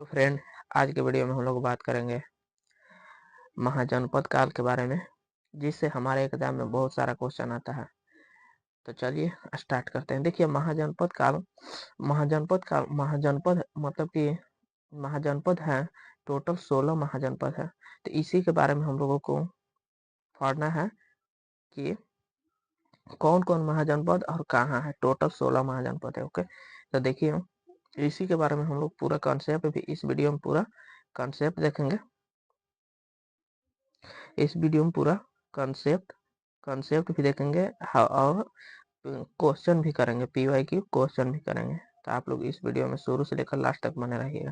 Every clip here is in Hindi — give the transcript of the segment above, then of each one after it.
तो फ्रेंड, आज के वीडियो में हम लोग बात करेंगे महाजनपद काल के बारे में, जिससे हमारे एग्जाम में बहुत सारा क्वेश्चन आता है। तो चलिए स्टार्ट करते हैं। देखिए, महाजनपद मतलब कि महाजनपद है, टोटल 16 महाजनपद है। तो इसी के बारे में हम लोगों को पढ़ना है कि कौन कौन महाजनपद और कहाँ है। टोटल 16 महाजनपद है। ओके, तो देखिए, इसी के बारे में हम लोग पूरा कॉन्सेप्ट भी इस वीडियो में पूरा कॉन्सेप्ट देखेंगे। इस वीडियो में पूरा कॉन्सेप्ट भी देखेंगे और क्वेश्चन भी करेंगे, PYQ क्वेश्चन भी करेंगे। तो आप लोग इस वीडियो में शुरू से लेकर लास्ट तक बने रहिएगा।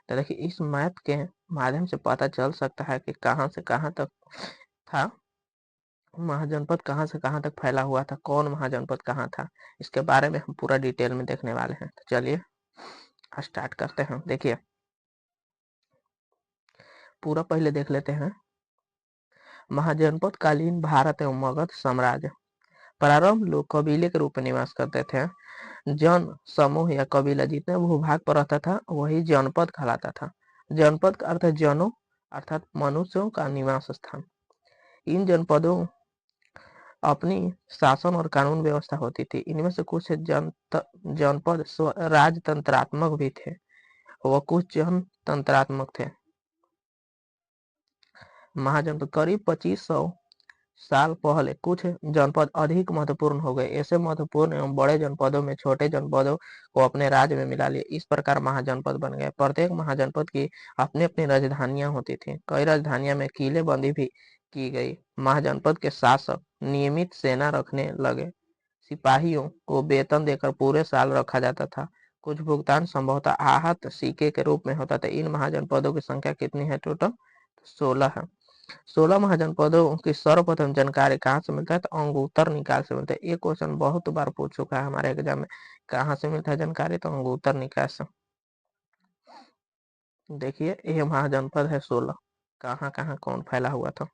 तो देखिए, इस मैप के माध्यम से पता चल सकता है कि कहाँ से कहाँ तक था महाजनपद, कहाँ से कहाँ तक फैला हुआ था, कौन महाजनपद कहाँ था, इसके बारे में हम पूरा डिटेल में देखने वाले हैं। तो चलिए स्टार्ट करते हैं। देखिए, पूरा पहले देख लेते हैं। महाजनपद कालीन भारत एवं मगध साम्राज्य। प्रारंभ लोग कबीले के रूप में निवास करते थे। जन समूह या कबीला जितने भूभाग पर रहता था वही जनपद कहलाता था। जनपद का अर्थ है जनों अर्थात मनुष्यों का निवास स्थान। इन जनपदों अपनी शासन और कानून व्यवस्था होती थी। इनमें से कुछ जनपद राजतंत्रात्मक भी थे व कुछ जनतंत्रात्मक थे। महाजनपद करीब 2500 साल पहले कुछ जनपद अधिक महत्वपूर्ण हो गए। ऐसे महत्वपूर्ण एवं बड़े जनपदों में छोटे जनपदों को अपने राज्य में मिला लिया। इस प्रकार महाजनपद बन गए। प्रत्येक महाजनपद की अपनी अपनी राजधानियां होती थी। कई राजधानियों में किलेबंदी भी की गई। महाजनपद के शासक नियमित सेना रखने लगे। सिपाहियों को वेतन देकर पूरे साल रखा जाता था। कुछ भुगतान संभवतः आहत सिक्के के रूप में होता था। इन महाजनपदों की संख्या कितनी है? टोटल 16 है। 16 महाजनपदों की सर्वप्रथम जानकारी कहाँ से मिलता है? तो अंगुत्तर निकाय से मिलता है। ये क्वेश्चन बहुत बार पूछ चुका है हमारे एग्जाम में। कहाँ से मिलता है जानकारी? तो अंगुत्तर निकाय से। देखिए, ये महाजनपद है 16। कहाँ कहाँ कौन फैला हुआ था?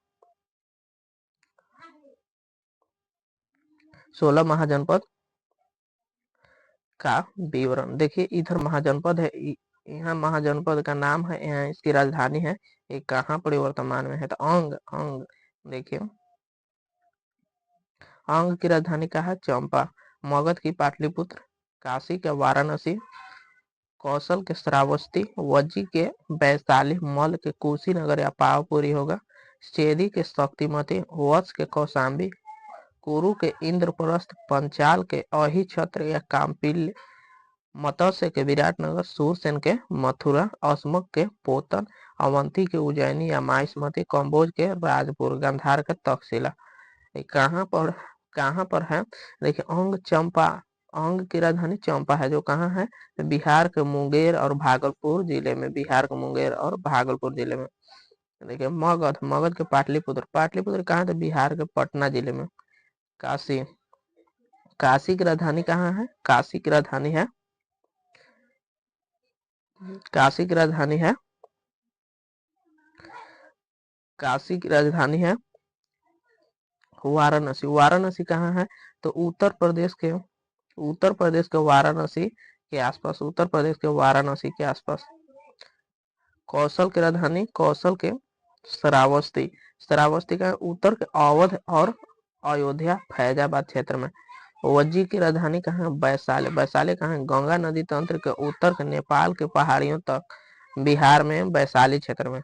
16 महाजनपद का विवरण देखिए। इधर महाजनपद है, यहाँ महाजनपद का नाम है, यहाँ इसकी राजधानी है। ये कहाँ पर वर्तमान में है? तो अंग देखिए, अंग की राजधानी का है चंपा। मगध की पाटलिपुत्र, काशी के वाराणसी, कौशल के श्रावस्ती, वज्जी के वैशाली, मल के कुशीनगर या पावपुरी होगा, चेदी के शक्तिमती, वत्स के कौशाम्बी, कुरु के इंद्रप्रस्थ, पंचाल के अहिछत्र या काम्पिल्य, मत्स्य के विराटनगर, सूरसेन के मथुरा, अस्मक के पोतन, अवंती के उज्जैनी या माहिष्मती, कंबोज के राजपुर, गांधार के तक्षशिला। कहाँ पर है? देखिए, अंग की राजधानी चंपा है, जो कहाँ है? बिहार के मुंगेर और भागलपुर जिले में। देखिए, मगध के पाटलिपुत्र कहाँ थे? बिहार के पटना जिले में। काशी की राजधानी कहाँ है? काशी की राजधानी है वाराणसी कहाँ है? तो उत्तर प्रदेश के वाराणसी के आसपास। कौशल की राजधानी के श्रावस्ती का उत्तर के अवध और अयोध्या फैजाबाद क्षेत्र में। वज्जी की राजधानी कहाँ है? वैशाली कहाँ है? गंगा नदी तंत्र के उत्तर के नेपाल के पहाड़ियों तक, बिहार में वैशाली क्षेत्र में।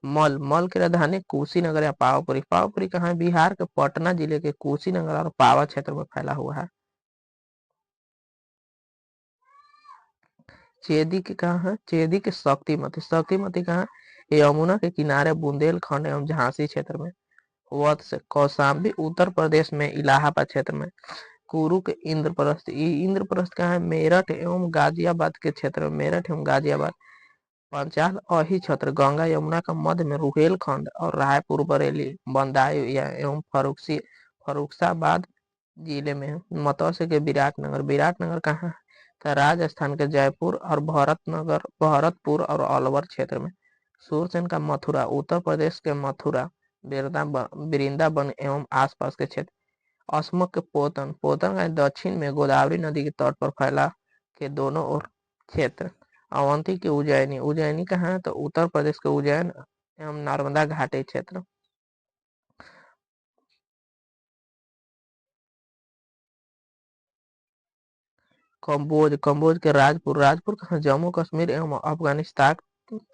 मल की राजधानी कुशीनगर या पावापुरी कहाँ है? बिहार के पटना जिले के कुशीनगर और पावा क्षेत्र में फैला हुआ है। चेदी की कहाँ है? चेदी के शक्तिमती कहाँ? यमुना के किनारे बुंदेलखंड एवं झांसी क्षेत्र में। वत्स कौशाम्बी उत्तर प्रदेश में इलाहाबाद क्षेत्र में। कुरु के इंद्रप्रस्थ कहाँ है? मेरठ एवं गाजियाबाद के क्षेत्र में। पंचाल अहिछत्र गंगा यमुना का मध्य में रुहेलखंड और रायपुर बरेली बंदायूं एवं फर्रुखाबाद जिले में है। मत्स्य के विराटनगर कहाँ है? तो राजस्थान के जयपुर और भरतपुर और अलवर क्षेत्र में। सूरसेन का मथुरा उत्तर प्रदेश के मथुरा, वृंदावन एवं आसपास के क्षेत्र। अस्मक के पोतन का दक्षिण में गोदावरी नदी के तट पर फैला के दोनों ओर क्षेत्र। अवंती की उज्जैनी, उज्जैनी कहाँ है तो उत्तर प्रदेश के उज्जैन एवं नर्मदा घाटी क्षेत्र। कंबोज, कंबोज के राजपुर, राजपुर कहाँ जम्मू कश्मीर एवं अफगानिस्तान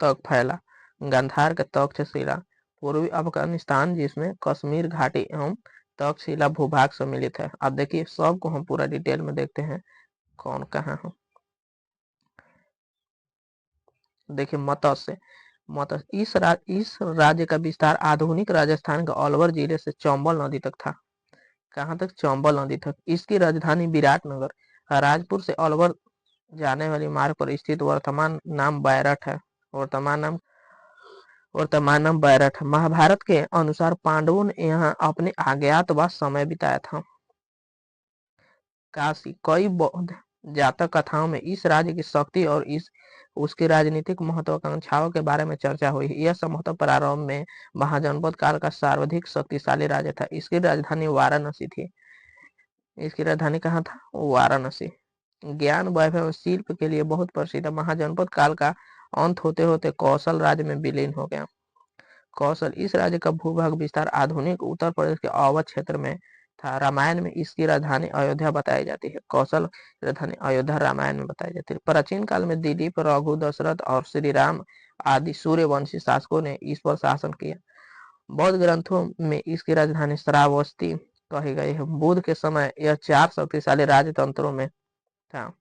तक फैला। गांधार के तक्षशिला, पूर्वी अफगानिस्तान जिसमें कश्मीर घाटी एवं तक्षशिला भूभाग सम्मिलित है। अब देखिए सबको हम पूरा डिटेल में देखते हैं कौन कहाँ है। देखिए मत्स्य, मत्स्य इस राज्य का विस्तार आधुनिक राजस्थान के अलवर जिले से चंबल नदी तक था। कहाँ तक? चंबल नदी तक। इसकी राजधानी विराटनगर, राजपुर से अलवर जाने वाली मार्ग पर स्थित वर्तमान नाम बैरठ है। वर्तमान नाम बैरठ है। महाभारत के अनुसार पांडवों ने यहाँ अपने अज्ञातवास समय बिताया था। काशी, कई बौद्ध जातक कथाओं में इस राज्य की शक्ति और इस उसकी राजनीतिक महत्वाकांक्षाओं के बारे में चर्चा हुई। यह संभवतः प्रारंभ में महाजनपद काल का सर्वाधिक शक्तिशाली राज्य था। इसकी राजधानी वाराणसी थी। इसकी राजधानी कहाँ था? वाराणसी। ज्ञान वैभव एवं शिल्प के लिए बहुत प्रसिद्ध है। महाजनपद काल का अंत होते होते कौशल राज्य में विलीन हो गया। कौशल, इस राज्य का भूभाग विस्तार आधुनिक उत्तर प्रदेश के अवध क्षेत्र में था। रामायण में इसकी राजधानी अयोध्या बताई जाती है। कौशल की राजधानी अयोध्या रामायण में बताई जाती है। प्राचीन काल में दिलीप, रघु, दशरथ और श्री राम आदि सूर्यवंशी शासकों ने इस पर शासन किया। बौद्ध ग्रंथों में इसकी राजधानी श्रावस्ती कही गई है। बुद्ध के समय यह 4 शक्तिशाली राजतंत्रों में था।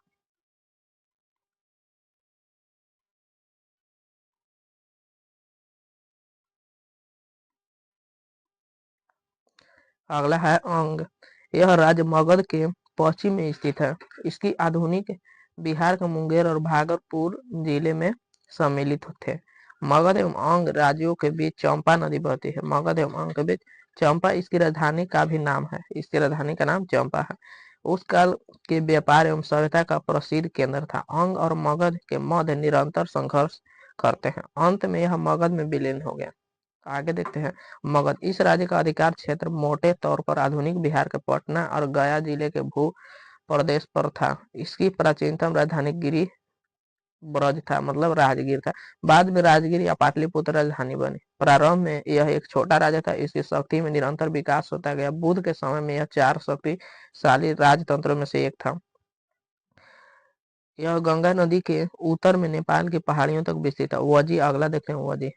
अगला है अंग। यह राज्य मगध के पश्चिम में स्थित है। इसकी आधुनिक बिहार के मुंगेर और भागलपुर जिले में सम्मिलित थे। मगध एवं अंग राज्यों के बीच चंपा नदी बहती है। मगध एवं अंग के बीच चंपा इसकी राजधानी का भी नाम है। इसकी राजधानी का नाम चंपा है। उस काल के व्यापार एवं सभ्यता का प्रसिद्ध केंद्र था। अंग और मगध के मध्य निरंतर संघर्ष करते हैं। अंत में यह मगध में विलीन हो गया। आगे देखते हैं मगध, इस राज्य का अधिकार क्षेत्र मोटे तौर पर आधुनिक बिहार के पटना और गया जिले के भू प्रदेश पर था। इसकी प्राचीनतम राजधानी गिरी ब्रज था, मतलब राजगीर था। बाद में राजगीर या पाटलिपुत्र राजधानी बनी। प्रारंभ में यह एक छोटा राज्य था। इसकी शक्ति में निरंतर विकास होता गया। बुद्ध के समय में यह 4 शक्तिशाली राजतंत्रों में से एक था। यह गंगा नदी के उत्तर में नेपाल की पहाड़ियों तक विस्तृत है। वजी, अगला देखते हैं वजी।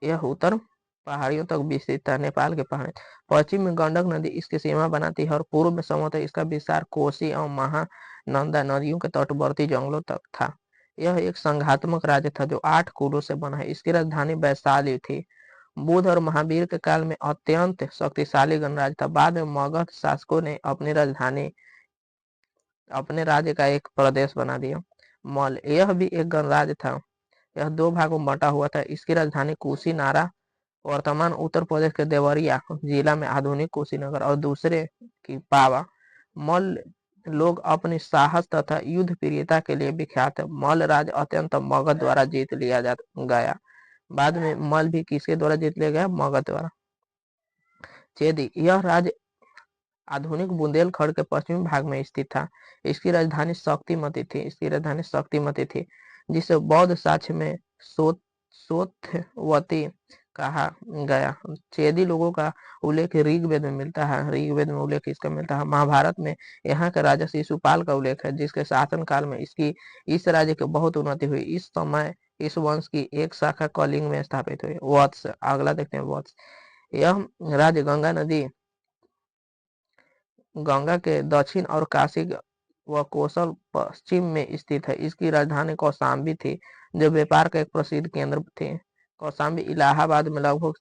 यह उत्तर पहाड़ियों तक विस्तृत था, नेपाल के पहाड़ी। पश्चिम में गंडक नदी इसकी सीमा बनाती है और पूर्व में संभवतः इसका विस्तार कोसी एवं महानंदा नदियों के तटवर्ती जंगलों तक था। यह एक संघात्मक राज्य था जो 8 कुलों से बना है। इसकी राजधानी वैशाली थी। बुद्ध और महावीर के काल में अत्यंत शक्तिशाली गणराज्य था। बाद में मगध शासकों ने अपनी राजधानी अपने राज्य का एक प्रदेश बना दिया। मल, यह भी एक गणराज्य था। यह 2 भागों में बटा हुआ था। इसकी राजधानी कुशीनारा, वर्तमान उत्तर प्रदेश के देवरिया जिला में आधुनिक कुशीनगर, और दूसरे की पावा। मल्ल लोग अपनी साहस तथा युद्ध प्रियता के लिए विख्यात है। मल्ल राज्य अत्यंत मगध द्वारा जीत लिया जा गया। बाद में मल्ल भी किसके द्वारा जीत लिया गया? मगध द्वारा। चेदी, यह राज्य आधुनिक बुंदेलखंड के पश्चिमी भाग में स्थित था। इसकी राजधानी शक्तिमती थी जिसे बौद्ध साक्ष्य में सोथवती कहा गया। चेदी लोगों का उल्लेख ऋग्वेद में मिलता है। ऋग्वेद में उल्लेख इसका मिलता है। महाभारत में यहाँ के राजा शिशुपाल का उल्लेख है, जिसके शासन काल में इस राज्य की बहुत उन्नति हुई। इस समय इस वंश की एक शाखा कलिंग में स्थापित हुई। वत्स, अगला देखते हैं वत्स। यह राज्य गंगा के दक्षिण और काशी व कोसल पश्चिम में स्थित है। इसकी राजधानी कौशाम्बी थी, जो व्यापार का एक प्रसिद्ध केंद्र थे। कौशाम्बी इलाहाबाद में लगभग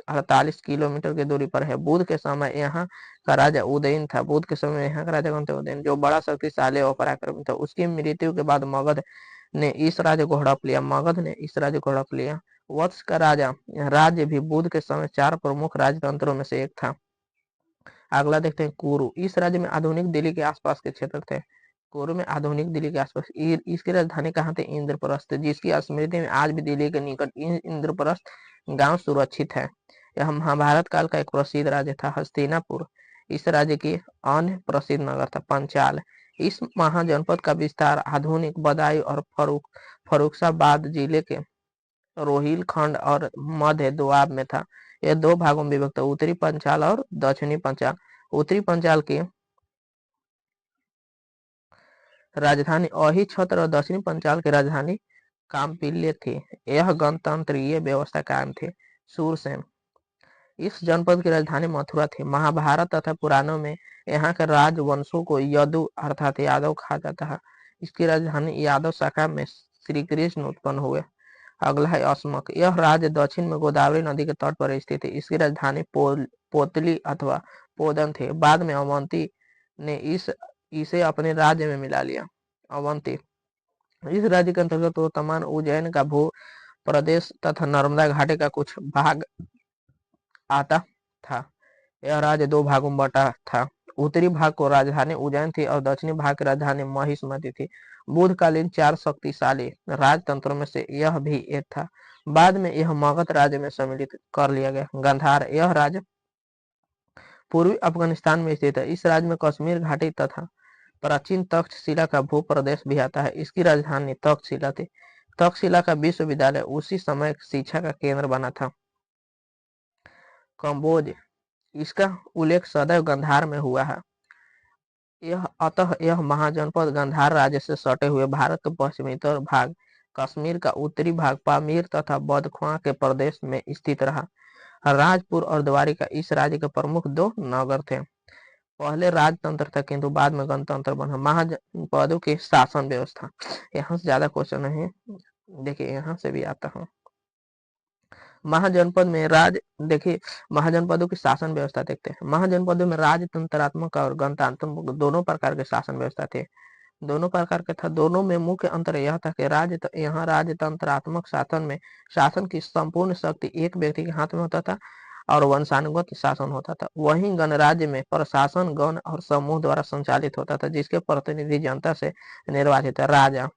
48 किलोमीटर की दूरी पर है। बुद्ध के समय यहाँ का राजा उदयन था। बुद्ध के समय यहाँ का राजा कौन था? उदयन, जो बड़ा शक्तिशाली और पराक्रमी था। उसकी मृत्यु के बाद मगध ने इस राज्य को हड़प लिया। वत्स का राज्य भी बुद्ध के समय 4 प्रमुख राजतंत्रों में से एक था। अगला देखते हैं कुरु, इस राज्य में आधुनिक दिल्ली के आसपास के क्षेत्र थे। कुरु में आधुनिक दिल्ली के आसपास इसकी राजधानी कहाँ थे? इंद्रप्रस्थ, जिसकी स्मृति में आज भी दिल्ली के निकट इंद्रप्रस्थ गांव सुरक्षित है। यह महाभारत काल का एक प्रसिद्ध राज्य था। हस्तिनापुर इस राज्य की अन्य प्रसिद्ध नगर था। पंचाल, इस महाजनपद का विस्तार आधुनिक बदायूं और फर्रुखाबाद जिले के रोहिलखंड और मध्य दोआब में था। यह दो भागों में विभक्त, उत्तरी पंचाल और दक्षिणी पंचाल। उत्तरी पंचाल की राजधानी अही छत्र और दक्षिणी पंचाल की राजधानी काम्पिल्य थी। यह गणतंत्रीय व्यवस्था कायम थी। सूरसेन। इस जनपद की राजधानी मथुरा थी। महाभारत तथा पुराणों में यहाँ के राजवंशों को यदु अर्थात यादव कहा जाता है। इसकी राजधानी यादव शाखा में श्री कृष्ण उत्पन्न हुए। अगला है अस्मक। यह राज्य दक्षिण में गोदावरी नदी के तट पर स्थित है। इसकी राजधानी पोतली अथवा पोदन थे। बाद में अवंती ने इसे अपने राज्य में मिला लिया। अवंती इस राज्य के अंतर्गत वर्तमान उज्जैन का भू प्रदेश तथा नर्मदा घाटी का कुछ भाग आता था। यह राज्य दो भागों में बटा था। उत्तरी भाग को राजधानी उज्जैन थी और दक्षिणी भाग की राजधानी महिष्मती थी। बुद्धकालीन 4 शक्तिशाली राजतंत्रों में से यह भी एक था। बाद में यह मगध राज्य में सम्मिलित कर लिया गया। गांधार। यह राज्य पूर्वी अफगानिस्तान में स्थित है। इस राज्य में कश्मीर घाटी तथा प्राचीन तक्षशिला का भू प्रदेश भी आता है। इसकी राजधानी तक्षशिला थी। तक्षशिला का विश्वविद्यालय उसी समय शिक्षा का केंद्र बना था। कंबोज। इसका उल्लेख सदैव गांधार में हुआ है। अतः यह महाजनपद गांधार राज्य से सटे हुए भारत के पश्चिमी भाग, कश्मीर का उत्तरी भाग, पामीर तथा बदख्वां के प्रदेश में स्थित रहा। राजपुर और द्वारिका इस राज्य के प्रमुख दो नगर थे। पहले राजतंत्र था किंतु बाद में गणतंत्र बना। महाजनपदों की शासन व्यवस्था। यहाँ से ज्यादा क्वेश्चन नहीं, देखिए यहाँ से भी आता है। महाजनपद में देखिए महाजनपदों की शासन व्यवस्था देखते हैं। महाजनपदों में राजतंत्रात्मक और गणतांत्रिक दोनों प्रकार के शासन व्यवस्था थे। दोनों प्रकार के था। दोनों में मुख्य अंतर यह था कि यहाँ राजतंत्रात्मक शासन में शासन की संपूर्ण शक्ति एक व्यक्ति के हाथ में होता था और वंशानुगत शासन होता था। वहीं गणराज्य में प्रशासन गण और समूह द्वारा संचालित होता था, जिसके प्रतिनिधि जनता से निर्वाचित है। राजा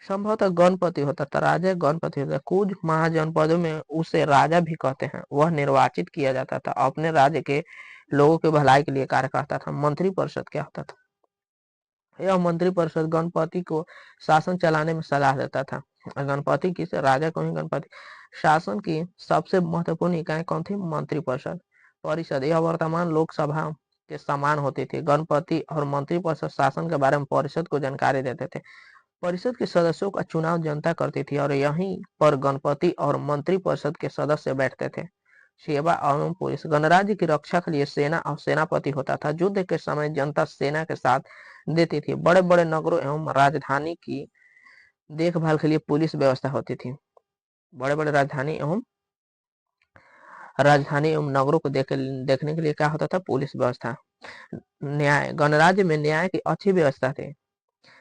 संभवतः गणपति होता था। राजा गणपति होता था। कुछ महाजनपदों में उसे राजा भी कहते हैं। वह निर्वाचित किया जाता था, अपने राज्य के लोगों के भलाई के लिए कार्य करता था। मंत्री परिषद क्या होता था? यह मंत्री परिषद गणपति को शासन चलाने में सलाह देता था। गणपति किस राजा को ही गणपति। शासन की सबसे महत्वपूर्ण इकाई कौन थी? मंत्री परिषद। यह वर्तमान लोकसभा के समान होती थी। गणपति और मंत्री परिषद शासन के बारे में परिषद को जानकारी देते थे। परिषद के सदस्यों का चुनाव जनता करती थी और यहीं पर गणपति और मंत्री परिषद के सदस्य बैठते थे। सेवा एवं पुलिस। गणराज्य की रक्षा के लिए सेना और सेनापति होता था। युद्ध के समय जनता सेना के साथ देती थी। बड़े बड़े नगरों एवं राजधानी की देखभाल के लिए पुलिस व्यवस्था होती थी। बड़े बड़े राजधानी एवं नगरों को देखने के लिए क्या होता था? पुलिस व्यवस्था। न्याय। गणराज्य में न्याय की अच्छी व्यवस्था थी।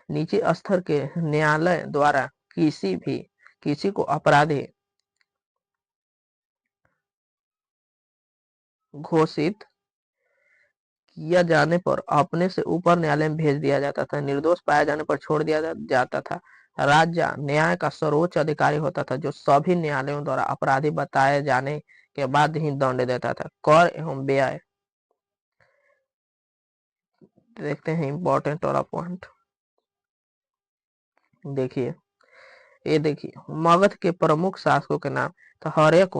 नीचे स्तर के न्यायालय द्वारा किसी को अपराधी घोषित किया जाने पर अपने से ऊपर न्यायालय में भेज दिया जाता था। निर्दोष पाए जाने पर छोड़ दिया जाता था। राजा न्याय का सर्वोच्च अधिकारी होता था, जो सभी न्यायालयों द्वारा अपराधी बताए जाने के बाद ही दंड देता था। कर एवं व्यय देखते हैं, इंपॉर्टेंट वाला पॉइंट देखिए। ये देखिए मगध के प्रमुख शासकों के नाम तो हर्यक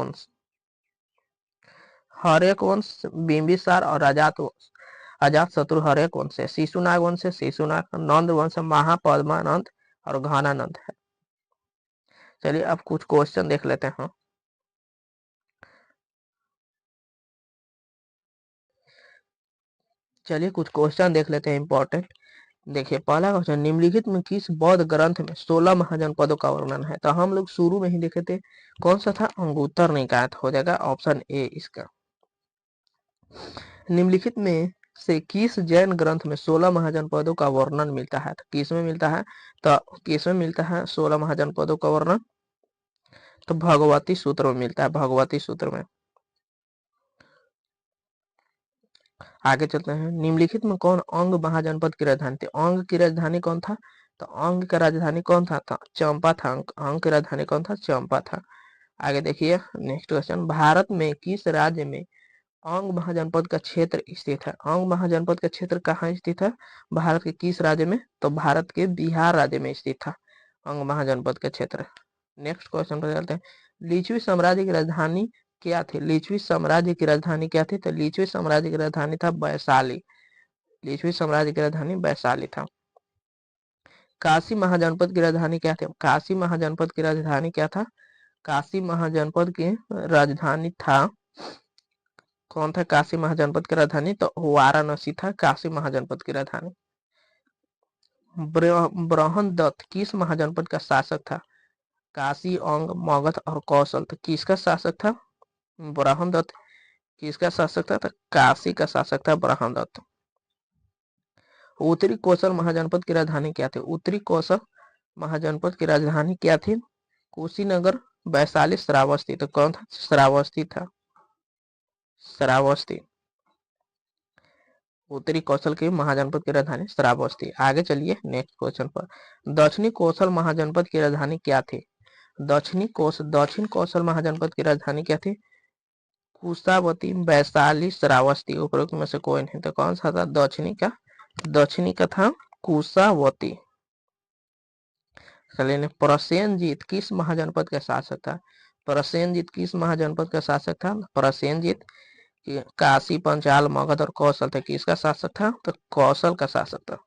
वंश, बिंबिसार और अजात शत्रु हर्यक वंश है। शिशुनाग वंश है, शिशुनाग। नंद वंश, महापद्मानंद और घनानंद है। चलिए अब कुछ क्वेश्चन देख लेते हैं। चलिए कुछ क्वेश्चन देख लेते हैं इंपॉर्टेंट। देखिए पहला क्वेश्चन, निम्नलिखित में किस बौद्ध ग्रंथ में 16 महाजनपदों का वर्णन है? तो हम लोग शुरू में ही देखे थे, कौन सा था? अंगुत्तर निकाय हो जाएगा ऑप्शन ए इसका। निम्नलिखित में से किस जैन ग्रंथ में 16 महाजनपदों का वर्णन मिलता है? तो किस में मिलता है? तो किस में मिलता है 16 महाजनपदों का वर्णन? तो भगवती सूत्र में मिलता है। भगवती सूत्र में। आगे चलते हैं। निम्नलिखित में कौन अंग महाजनपद की राजधानी थी? अंग की राजधानी कौन था? तो अंग का राजधानी कौन था? चंपा था। अंग की राजधानी कौन था? चंपा था। आगे देखिए नेक्स्ट क्वेश्चन, भारत में किस राज्य में अंग महाजनपद का क्षेत्र स्थित है? अंग महाजनपद का क्षेत्र कहाँ स्थित है? भारत के किस राज्य में? तो भारत के बिहार राज्य में स्थित था अंग महाजनपद का क्षेत्र। नेक्स्ट क्वेश्चन पर चलते हैं। लिच्छवी साम्राज्य की राजधानी क्या थी? लिच्छवी साम्राज्य की राजधानी क्या थी? तो लिच्छवी साम्राज्य की राजधानी था वैशाली। लिच्छवी साम्राज्य की राजधानी वैशाली था। काशी महाजनपद की राजधानी क्या थी? काशी महाजनपद की राजधानी क्या था? काशी महाजनपद की राजधानी था, कौन था काशी महाजनपद की राजधानी? तो वाराणसी था काशी महाजनपद की राजधानी। बृहनदत्त किस महाजनपद का शासक था? काशी, अंग, मगध और कौशल। तो किसका शासक था? बृहनदत्त किसका शासक था? तो काशी का शासक था बृहनदत्त। उत्तरी कौशल महाजनपद की राजधानी क्या थी? उत्तरी कौशल महाजनपद की राजधानी क्या थी? कुशीनगर, वैशाली, श्रावस्ती। तो कौन था? श्रावस्ती था, श्रावस्ती। उत्तरी कौशल की महाजनपद की राजधानी श्रावस्ती। आगे चलिए नेक्स्ट क्वेश्चन पर। दक्षिणी कौशल महाजनपद की राजधानी क्या थी? दक्षिण कौशल महाजनपद की राजधानी क्या थी? कुशावती, वैशाली, श्रावस्ती। उपरोक्त में से कोई नहीं। तो कौन सा था? दक्षिणी का था कुशावती। चलिए, प्रसेनजीत किस महाजनपद का शासक था? प्रसेनजीत किस महाजनपद का शासक था? प्रसेनजीत काशी, पंचाल, मगध और कौशल थे। किसका शासक था? तो कौशल का शासक था।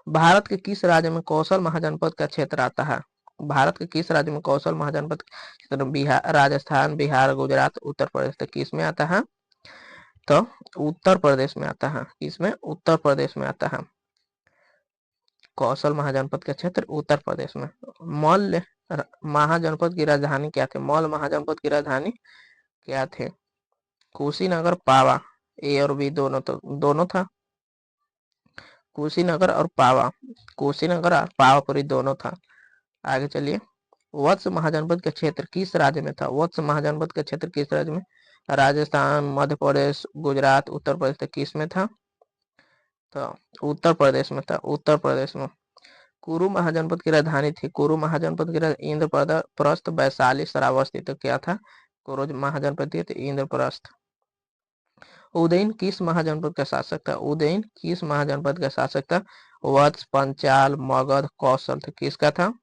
भारत के किस राज्य में कौशल महाजनपद का क्षेत्र आता है? भारत के किस राज्य में कौशल महाजनपद क्षेत्र? बिहार, राजस्थान, बिहार, गुजरात, उत्तर प्रदेश। तो किस में आता है? तो उत्तर प्रदेश में आता है। किसमें? उत्तर प्रदेश में आता है कौशल महाजनपद का क्षेत्र, उत्तर प्रदेश में। मौर्य महाजनपद की राजधानी क्या थी? मौर्य महाजनपद की राजधानी क्या थे? कुशीनगर, पावा। ए और बी दोनों था। कुशीनगर और पावा, कुशीनगर और पावापुरी दोनों था। आगे चलिए। वत्स महाजनपद का क्षेत्र किस राज्य में था? वत्स महाजनपद का क्षेत्र किस राज्य में? राजस्थान, मध्य प्रदेश, गुजरात, उत्तर प्रदेश। तो किस में था? तो उत्तर प्रदेश में था, उत्तर प्रदेश में। कुरु महाजनपद की राजधानी थी? कुरु महाजनपद की इंद्रप्रस्थ, वैशाली, श्रावस्ती। तो क्या था? कुरु महाजनपद थी तो इंद्रप्रस्थ। उदयन किस महाजनपद का शासक था? उदयन किस महाजनपद का शासक था? वत्स, पंचाल, मगध, कौशल। तो किसका था?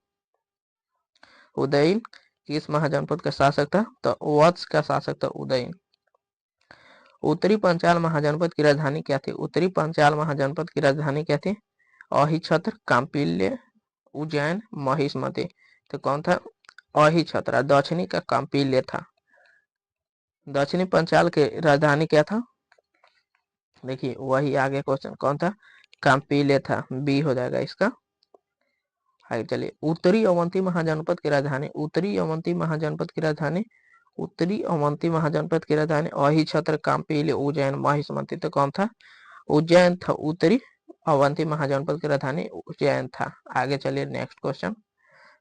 उदयन किस महाजनपद का शासक था? तो वत्स का शासक था उदयन। उत्तरी पंचाल महाजनपद की राजधानी क्या थी? उत्तरी पंचाल महाजनपद की राजधानी क्या थी? अहिछत्र, कांपिल्य, उज्जैन, महिष्मति। तो कौन था? अहिछत्र। दक्षिणी का कांपिल्य था। दक्षिणी पंचाल की राजधानी क्या था? देखिए वही आगे क्वेश्चन कौन था? कांपिल्य था। बी हो जाएगा इसका। आगे चलिए। उत्तरी अवंती महाजनपद की राजधानी, उत्तरी अवंती महाजनपद की राजधानी, उत्तरी अवंती महाजनपद की राजधानी अहिछत्र, कांपिल्य, उज्जैन, महिष्मति। तो कौन था? उज्जैन था। उत्तरी अवंती महाजनपद की राजधानी उज्जैन था। आगे चलिए नेक्स्ट क्वेश्चन।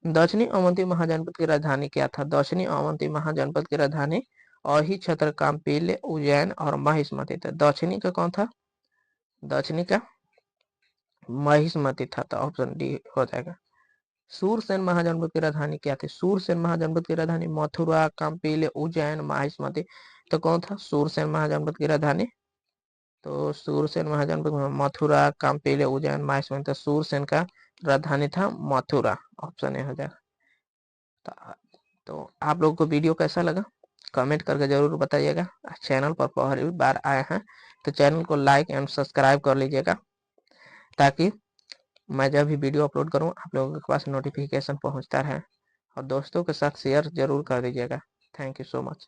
दक्षिणी अवंती महाजनपद की राजधानी क्या था? दक्षिणी अवंती महाजनपद की राजधानी अहिछत्र, कांपिल्य, उज्जैन और महिष्मति था। दक्षिणी का कौन था? दक्षिणी का महिष्मति था। तो ऑप्शन डी हो जाएगा। सूरसेन महाजनपद की राजधानी क्या थी? सूरसेन महाजनपद की राजधानी मथुरा, कांपिल्य, उज्जैन, महिष्मति। तो कौन था सूरसेन महाजनपद की राजधानी? तो सूरसेन महाजनपद मथुरा, कांपिल्य, उज्जैन, महिष्मति। तो सूरसेन का राजधानी था मथुरा। ऑप्शन ए हो जाएगा। तो आप लोगों को वीडियो कैसा लगा कमेंट करके जरूर बताइएगा। चैनल पर पहली बार आए हैं तो चैनल को लाइक एंड सब्सक्राइब कर लीजिएगा, ताकि मैं जब भी वीडियो अपलोड करूं आप लोगों के पास नोटिफिकेशन पहुंचता रहे। और दोस्तों के साथ शेयर जरूर कर दीजिएगा। Thank you so much.